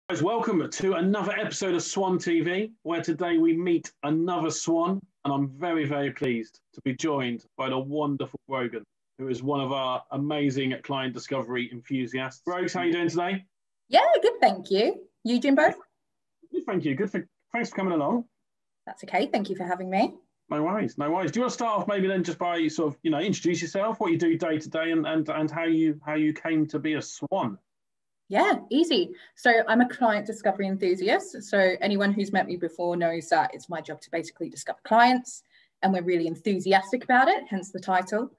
Guys, welcome to another episode of Swan TV, where today we meet another Swan, and I'm very, very pleased to be joined by the wonderful Brogan, who is one of our amazing client discovery enthusiasts. Brogs, how are you doing today? Yeah, good, thank you. You, Jimbo? Good, thank you. Thanks for coming along. That's okay. Thank you for having me. No worries, no worries. Do you want to start off maybe then just by sort of, introduce yourself, what you do day to day, and how you came to be a Swan? Yeah, easy. So I'm a client discovery enthusiast. So anyone who's met me before knows that it's my job to basically discover clients, and we're really enthusiastic about it, hence the title.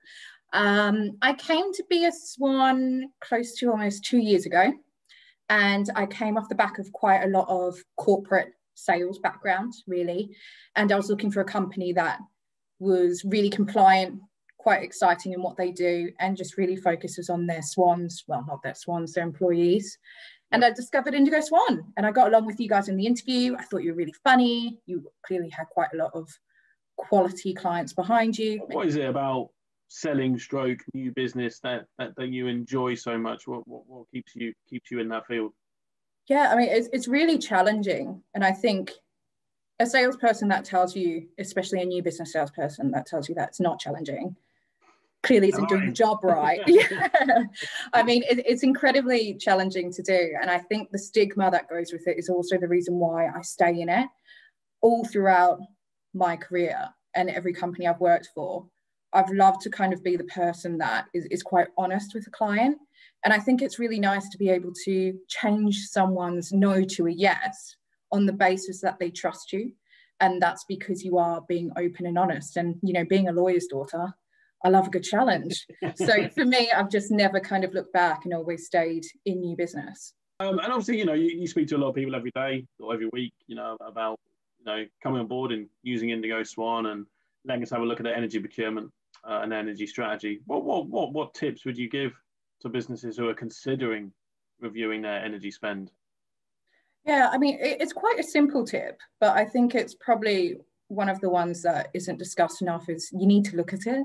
I came to be a Swan close to almost 2 years ago, and I came off the back of quite a lot of corporate sales background, really. And I was looking for a company that was really compliant, quite exciting in what they do, and just really focuses on their swans. Well, not their swans, their employees. And I discovered Indigo Swan, and I got along with you guys in the interview. I thought you were really funny. You clearly had quite a lot of quality clients behind you. What is it about selling stroke new business that you enjoy so much? What keeps you in that field? Yeah, I mean, it's really challenging. And I think a salesperson that tells you, especially a new business salesperson that tells you that it's not challenging, clearly isn't doing the job right. Yeah. I mean, it's incredibly challenging to do. And I think the stigma that goes with it is also the reason why I stay in it all throughout my career and every company I've worked for. I've loved to kind of be the person that is quite honest with a client. And I think it's really nice to be able to change someone's no to a yes on the basis that they trust you. And that's because you are being open and honest. And, being a lawyer's daughter, I love a good challenge. So for me, I've just never kind of looked back and always stayed in new business. And obviously, you speak to a lot of people every day or every week, about, coming on board and using Indigo Swan and letting us have a look at their energy procurement and energy strategy. What tips would you give to businesses who are considering reviewing their energy spend? Yeah, I mean, it's quite a simple tip, but I think it's probably one of the ones that isn't discussed enough is you need to look at it.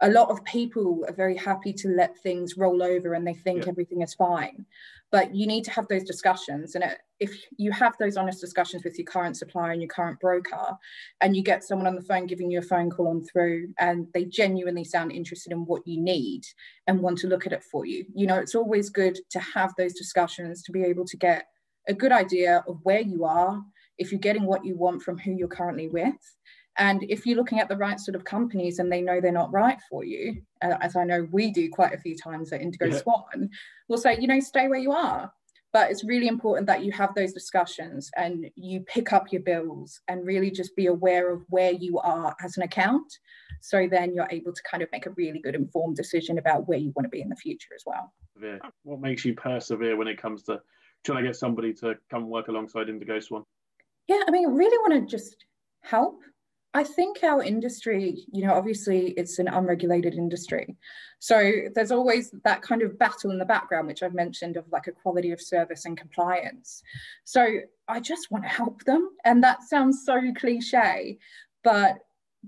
A lot of people are very happy to let things roll over and they think everything is fine. But you need to have those discussions. And if you have those honest discussions with your current supplier and your current broker, and you get someone on the phone giving you a phone call on through, and they genuinely sound interested in what you need and want to look at it for you, it's always good to have those discussions to be able to get a good idea of where you are, if you're getting what you want from who you're currently with. And if you're looking at the right sort of companies and they know they're not right for you, as I know we do quite a few times at Indigo Swan, we'll say, stay where you are. But it's really important that you have those discussions and you pick up your bills and really just be aware of where you are as an account. So then you're able to kind of make a really good informed decision about where you want to be in the future as well. What makes you persevere when it comes to trying to get somebody to come and work alongside Indigo Swan? Yeah, I mean, really want to just help. I think our industry, obviously it's an unregulated industry. So there's always that kind of battle in the background, which I've mentioned, of like a quality of service and compliance. So I just want to help them. And that sounds so cliche, but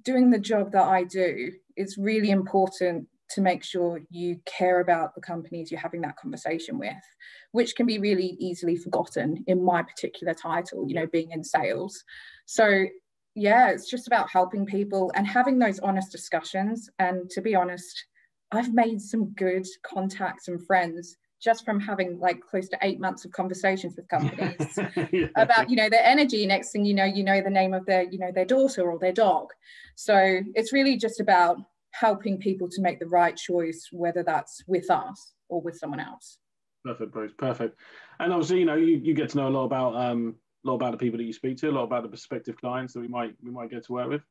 doing the job that I do, it's really important to make sure you care about the companies you're having that conversation with, which can be really easily forgotten in my particular title, being in sales. So yeah, it's just about helping people and having those honest discussions. And to be honest, I've made some good contacts and friends just from having like close to 8 months of conversations with companies about, their energy. Next thing you know the name of their daughter or their dog. So it's really just about helping people to make the right choice, whether that's with us or with someone else. Perfect, Bruce. Perfect. And obviously, you get to know a lot about the people that you speak to, a lot about the prospective clients that we might get to work with.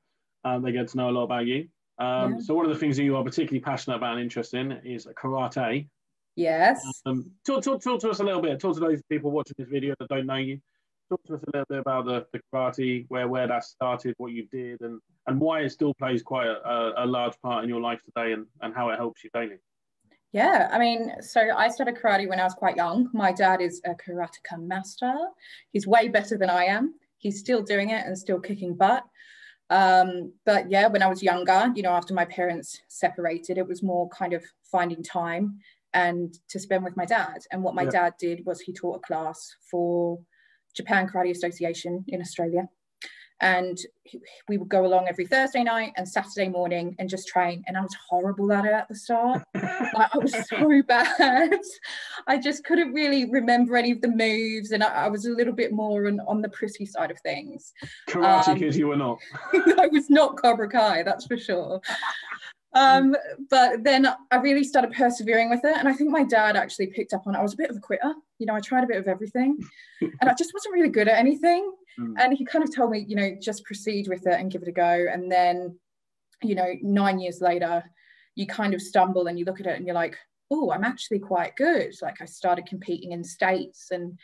They get to know a lot about you. So one of the things that you are particularly passionate about and interested in is karate. Yes. Talk to us a little bit. Talk to those people watching this video that don't know you. Talk to us a little bit about the karate, where that started, what you did, and why it still plays quite a large part in your life today, and how it helps you daily. Yeah, I mean, so I started karate when I was quite young. My dad is a karateka master. He's way better than I am. He's still doing it and still kicking butt. But yeah, when I was younger, after my parents separated, it was more kind of finding time and to spend with my dad. And what my dad did was he taught a class for Japan Karate Association in Australia. And we would go along every Thursday night and Saturday morning and just train. And I was horrible at it at the start. Like, I was so bad. I just couldn't really remember any of the moves. And I was a little bit more on the pretty side of things. Karate kid, you were not. I was not Cobra Kai, that's for sure. But then I really started persevering with it. And I think my dad actually picked up on it. I was a bit of a quitter. You know, I tried a bit of everything. And I just wasn't really good at anything. And he kind of told me, you know, just proceed with it and give it a go. And then, you know, 9 years later, you kind of stumble and you look at it and you're like, oh, I'm actually quite good. Like, I started competing in states and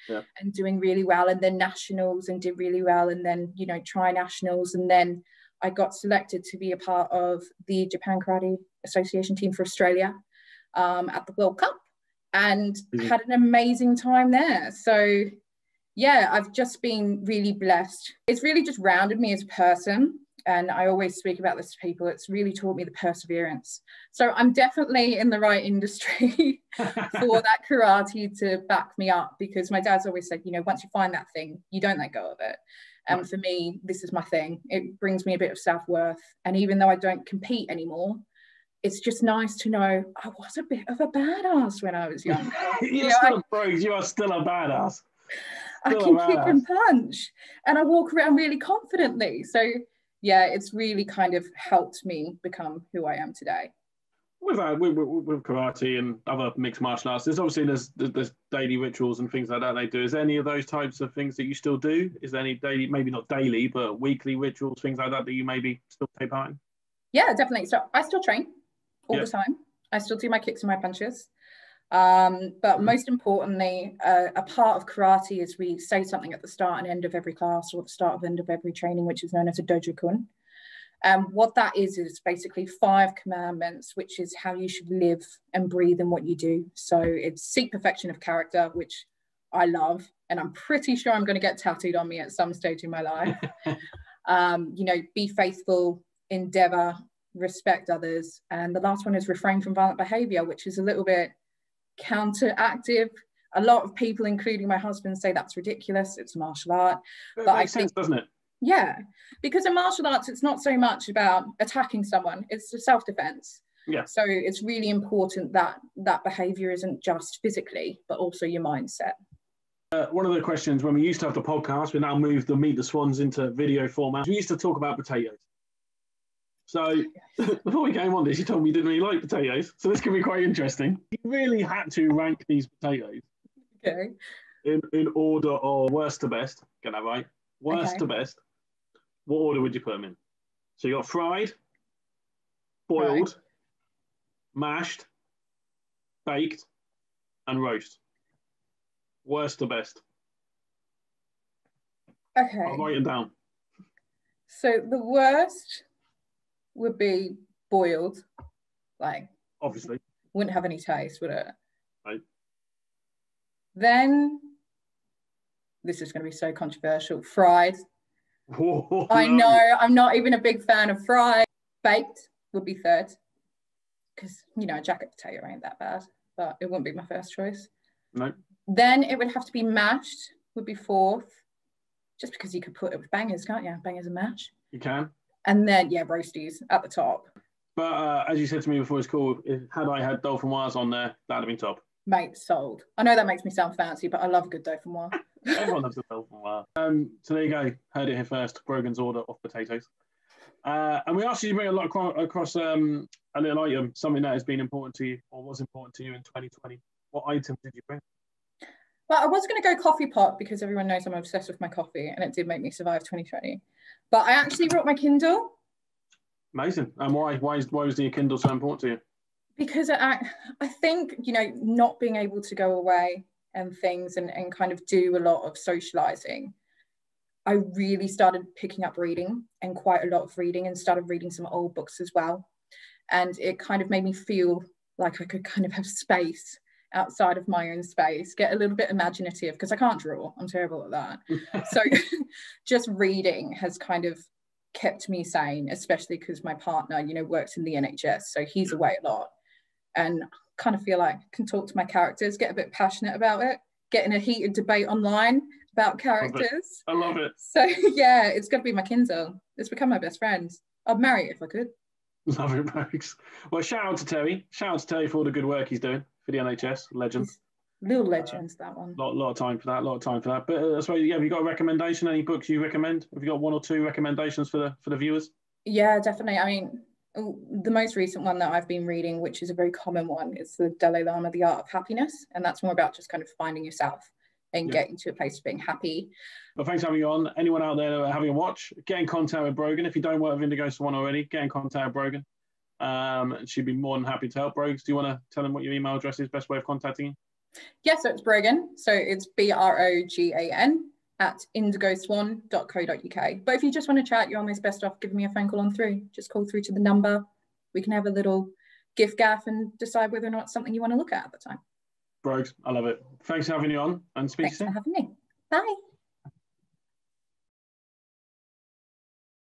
doing really well, and then nationals and did really well. And then, you know, tri-nationals. And then I got selected to be a part of the Japan Karate Association team for Australia at the World Cup, and had an amazing time there. So yeah, I've just been really blessed. It's really just rounded me as a person. And I always speak about this to people. It's really taught me the perseverance. So I'm definitely in the right industry for that karate to back me up, because my dad's always said, you know, once you find that thing, you don't let go of it. And for me, this is my thing. It brings me a bit of self-worth. And even though I don't compete anymore, it's just nice to know I was a bit of a badass when I was younger. You are still a badass. I can kick and punch, and I walk around really confidently. So yeah, it's really kind of helped me become who I am today. With karate and other mixed martial arts, there's daily rituals and things like that they do. Is there any of those types of things that you still do? Is there any daily, maybe not daily, but weekly rituals, things like that you maybe still take part in? Yeah, definitely. So I still train all the time. I still do my kicks and my punches. But most importantly, a part of karate is we say something at the start and end of every class, or at the start and end of every training, which is known as a dojo-kun. What that is basically 5 commandments, which is how you should live and breathe in what you do. So it's seek perfection of character, which I love, and I'm pretty sure I'm going to get tattooed on me at some stage in my life. You know, be faithful, endeavor, respect others. And the last one is refrain from violent behavior, which is a little bit counteractive. A lot of people, including my husband, say that's ridiculous. It's a martial art. But it makes sense, doesn't it? Yeah, because in martial arts, it's not so much about attacking someone, it's the self-defense. Yeah. So it's really important that that behavior isn't just physically, but also your mindset. One of the questions, when we used to have the podcast, we now moved the Meet the Swans into video format. We used to talk about potatoes. So before we came on this, you told me you didn't really like potatoes. So this could be quite interesting. You really had to rank these potatoes. Okay. In order of worst to best. Get that right? Worst to best. What order would you put them in? So you got fried, boiled, mashed, baked, and roast. Worst to best. Okay. I'll write it down. So the worst would be boiled. Like, obviously. Wouldn't have any taste, would it? Right. Then, this is going to be so controversial, fried. Whoa, I know, I'm not even a big fan of fried. Baked would be third, because, you know, a jacket potato ain't that bad, but it wouldn't be my first choice. No. Then it would have to be mashed, would be fourth, just because you could put it with bangers, can't you? Bangers and mash. You can. And then, yeah, roasties at the top. But as you said to me before it's call, had I had dauphinoise on there, that'd have been top. Mate, sold. I know that makes me sound fancy, but I love a good dauphinoise. Everyone loves a dauphinoise. So there you go. Heard it here first. Brogan's order of potatoes. And we asked you to bring a lot across a little item, something that has been important to you or was important to you in 2020. What item did you bring? Well, I was going to go coffee pot because everyone knows I'm obsessed with my coffee, and it did make me survive 2020. But I actually brought my Kindle. Amazing. And why was the Kindle so important to you? Because I think, you know, not being able to go away and things and kind of do a lot of socializing, I really started picking up reading, and quite a lot of reading, and started reading some old books as well. And it kind of made me feel like I could kind of have space outside of my own space, get a little bit imaginative, because I can't draw. I'm terrible at that. So just reading has kind of kept me sane, especially because my partner, you know, works in the NHS. So he's away a lot. And kind of feel like I can talk to my characters, get a bit passionate about it, get in a heated debate online about characters. I love it. So yeah, it's going to be my Kindle. It's become my best friend. I'd marry it if I could. Love it, Brogs. Well, shout out to Terry. Shout out to Terry for all the good work he's doing for the NHS. Legend. Little legends, that one. Lot of time for that. But I suppose, yeah, have you got a recommendation? Any books you recommend? Have you got one or two recommendations for the viewers? Yeah, definitely. I mean, the most recent one that I've been reading, which is a very common one, is the Dalai Lama, The Art of Happiness. And that's more about just kind of finding yourself and getting to a place of being happy. Well, thanks for having you on. Anyone out there having a watch, get in contact with Brogan. If you don't work with Indigo Swan already, get in contact with Brogan. She'd be more than happy to help. Brogs, do you want to tell them what your email address is, best way of contacting you? Yeah, so it's Brogan. So it's BROGAN at indigoswan.co.uk. But if you just want to chat, you're almost best off giving me a phone call on through. Just call through to the number. We can have a little gift gaff and decide whether or not it's something you want to look at the time. Brogs, I love it. Thanks for having you on, and speak to you soon. Thanks for having me. Bye.